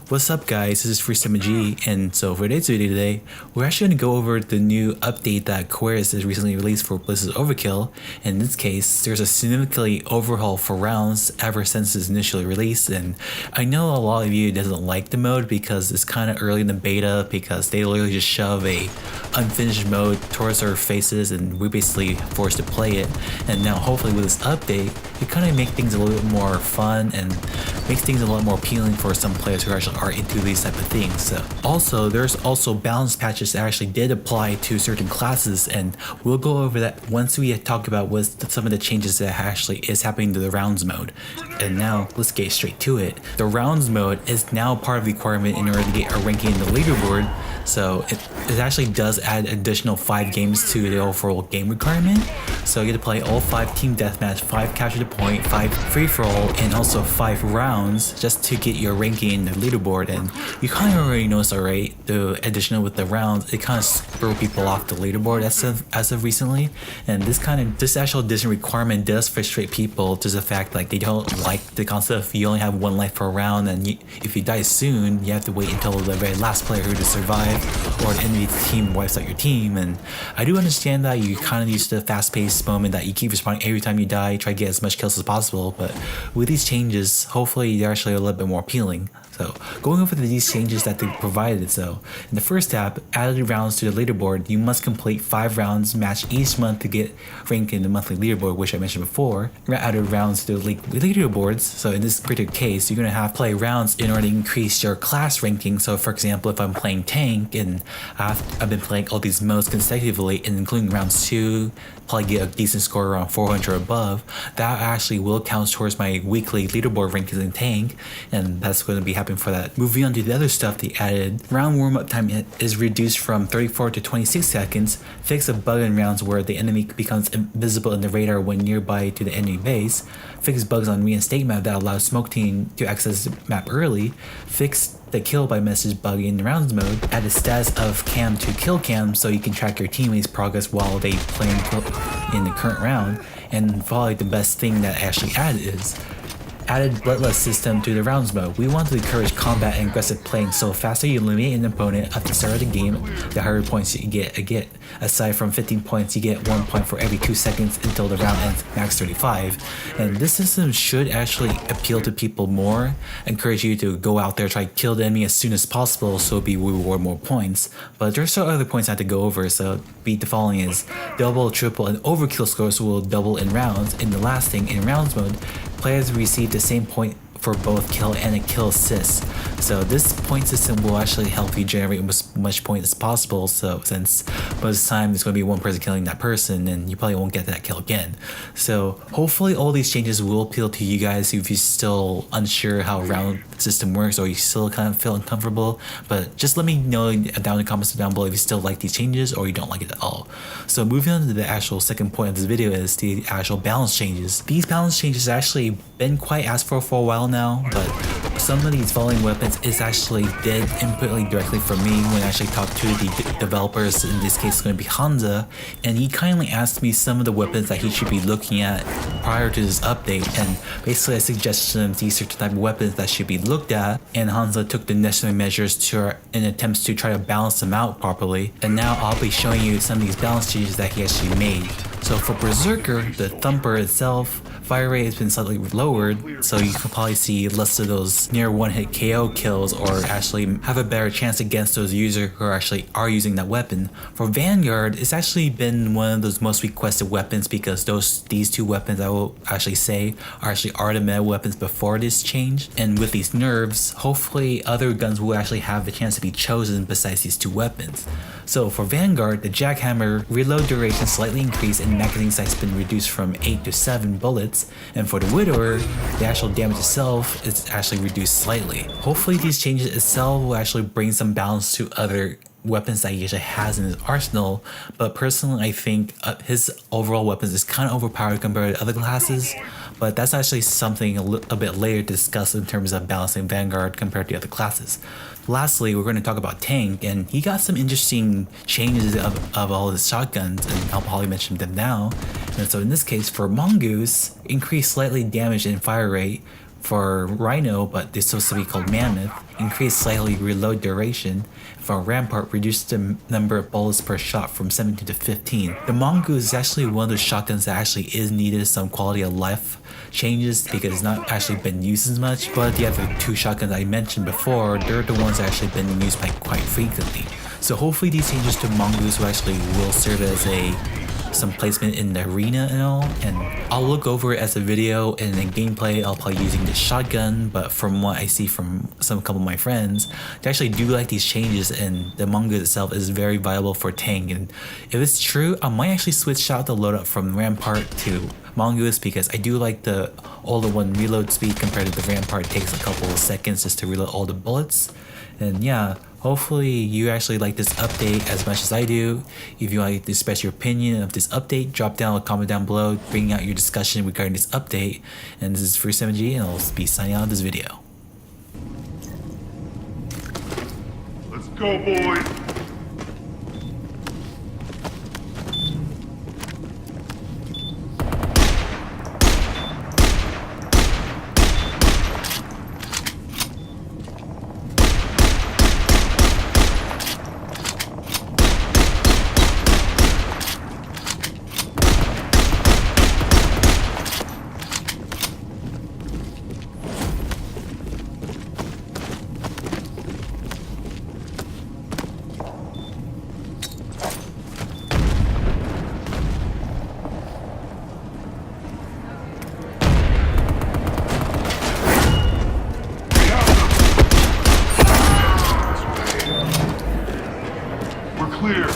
What's up guys, this is FreeStemG, and so for today's video today, we're actually going to go over the new update that Queris has recently released for Ballistic Overkill. In this case, there's a significantly overhaul for rounds ever since it's initially released, and I know a lot of you doesn't like the mode because it's kind of early in the beta because they literally just shove a unfinished mode towards our faces and we're basically forced to play it. And now hopefully with this update, it kind of make things a little bit more fun and makes things a lot more appealing for some players who actually are into these type of things. So also there's also balance patches that actually did apply to certain classes, and we'll go over that once we talk about what some of the changes that actually is happening to the rounds mode. And now let's get straight to it. The rounds mode is now part of the requirement in order to get a ranking in the leaderboard. So it actually does add additional 5 games to the overall game requirement. So you get to play all 5 team deathmatch, 5 capture the point, 5 free-for-all, and also 5 rounds just to get your ranking in the leaderboard. And you kind of already noticed, alright, the additional with the rounds, it kind of throw people off the leaderboard as of recently. And this actual addition requirement does frustrate people to the fact like they don't like the concept of you only have 1 life per round, and if you die soon, you have to wait until the very last player who to survive or the enemy team wipes out your team. And I do understand that you kind of used to the fast-paced moment that you keep respawning every time you die, try to get as much kills as possible, but with these changes, hopefully they're actually a little bit more appealing. So going over these changes that they provided, so in the first tab, added rounds to the leaderboard, you must complete 5 rounds match each month to get ranked in the monthly leaderboard, which I mentioned before. Added rounds to the leaderboards, so in this particular case, you're going to have to play rounds in order to increase your class ranking. So for example, if I'm playing tank and I've been playing all these modes consecutively, and including rounds 2, probably get a decent score around 400 or above, that actually will count towards my weekly leaderboard rankings in tank, and that's going to be happening for that. Moving on to the other stuff they added, round warm-up time is reduced from 34 to 26 seconds, fix a bug in rounds where the enemy becomes invisible in the radar when nearby to the enemy base, fix bugs on reinstate map that allows smoke team to access the map early, fix the kill by message bug in the rounds mode, add a status of cam to kill cam so you can track your teammates' progress while they play in the current round. And probably the best thing that actually added is added bloodlust system to the rounds mode. We want to encourage combat and aggressive playing, so faster you eliminate an opponent at the start of the game, the higher points you get. Aside from 15 points, you get 1 point for every 2 seconds until the round ends, max 35. And this system should actually appeal to people more, encourage you to go out there, try to kill the enemy as soon as possible so we reward more points. But there's still other points I have to go over, so the following is double, triple, and overkill scores will double in rounds. And the last thing, in rounds mode, players receive the same point for both kill and a kill assist. So this point system will actually help you generate as much points as possible, so since most of the time there's going to be one person killing that person and you probably won't get that kill again. So hopefully all these changes will appeal to you guys if you're still unsure how round system works or you still kind of feel uncomfortable, but just let me know down in the comments down below if you still like these changes or you don't like it at all. So moving on to the actual second point of this video is the actual balance changes. These balance changes have actually been quite asked for a while now, but some of these following weapons is actually did input directly from me when I actually talked to the developers. In this case it's going to be Hansa, and he kindly asked me some of the weapons that he should be looking at prior to this update, and basically I suggested him these certain type of weapons that should be looked at, and Hansa took the necessary measures in attempts to try to balance them out properly. And now I'll be showing you some of these balance changes that he actually made. So for Berserker, the Thumper itself, fire rate has been slightly lowered, so you can probably see less of those near one-hit KO kills or actually have a better chance against those users who actually are using that weapon. For Vanguard, it's actually been one of those most requested weapons because these 2 weapons I will actually say are the meta weapons before this change, and with these nerfs, hopefully other guns will actually have the chance to be chosen besides these 2 weapons. So for Vanguard, the Jackhammer reload duration slightly increased and magazine size has been reduced from 8 to 7 bullets, and for the Widower, the actual damage itself is actually reduced slightly. Hopefully these changes itself will actually bring some balance to other weapons that he actually has in his arsenal, but personally I think his overall weapons is kind of overpowered compared to other classes, but that's actually something a bit later to discuss in terms of balancing Vanguard compared to other classes. Lastly, we're going to talk about Tank, and he got some interesting changes of all his shotguns, and I'll probably mention them now. And so in this case, for Mongoose, increased slightly damage and fire rate, For Rhino, but they're supposed to be called Mammoth, increased slightly reload duration. For Rampart, reduced the number of bullets per shot from 17 to 15. The Mongoose is actually one of those shotguns that actually is needed some quality of life changes because it's not actually been used as much, but the other two shotguns I mentioned before, they're the ones that actually been used by quite frequently. So hopefully these changes to Mongoose will serve as some placement in the arena and all, and I'll look over it as a video, and in gameplay I'll probably using the shotgun, but from what I see from a couple of my friends, they actually do like these changes, and the Mongoose itself is very viable for tank, and if it's true, I might actually switch out the loadout from Rampart to Mongoose because I do like the older one reload speed compared to the Rampart. It takes a couple of seconds just to reload all the bullets. And yeah, hopefully you actually like this update as much as I do. If you like to express your opinion of this update, drop down a comment down below, bring out your discussion regarding this update. And this is Free7G, and I'll be signing out of this video. Let's go, boys! Clear.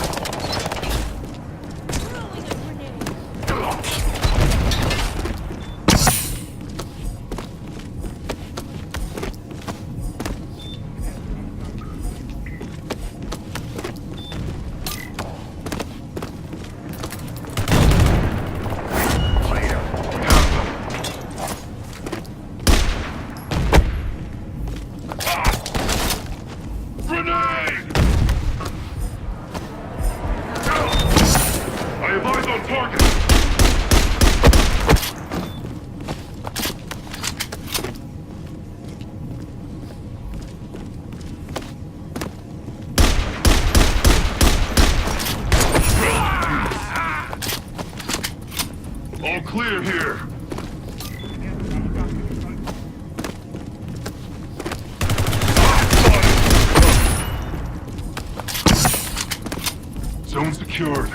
All clear here. Zone secured.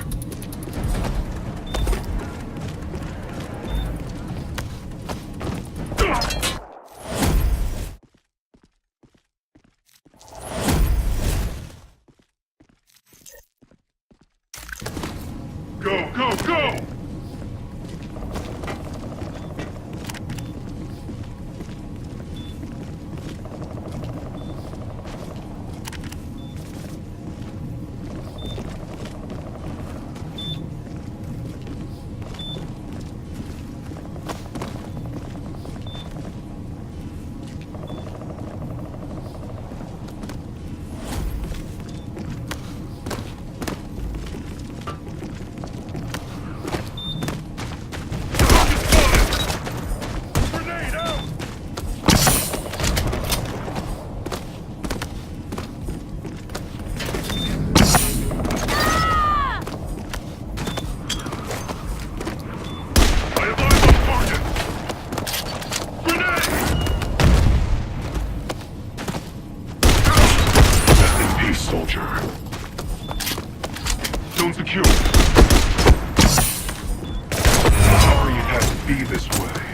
Go, go, go! Soldier. Zone secure. Sorry it had to be this way.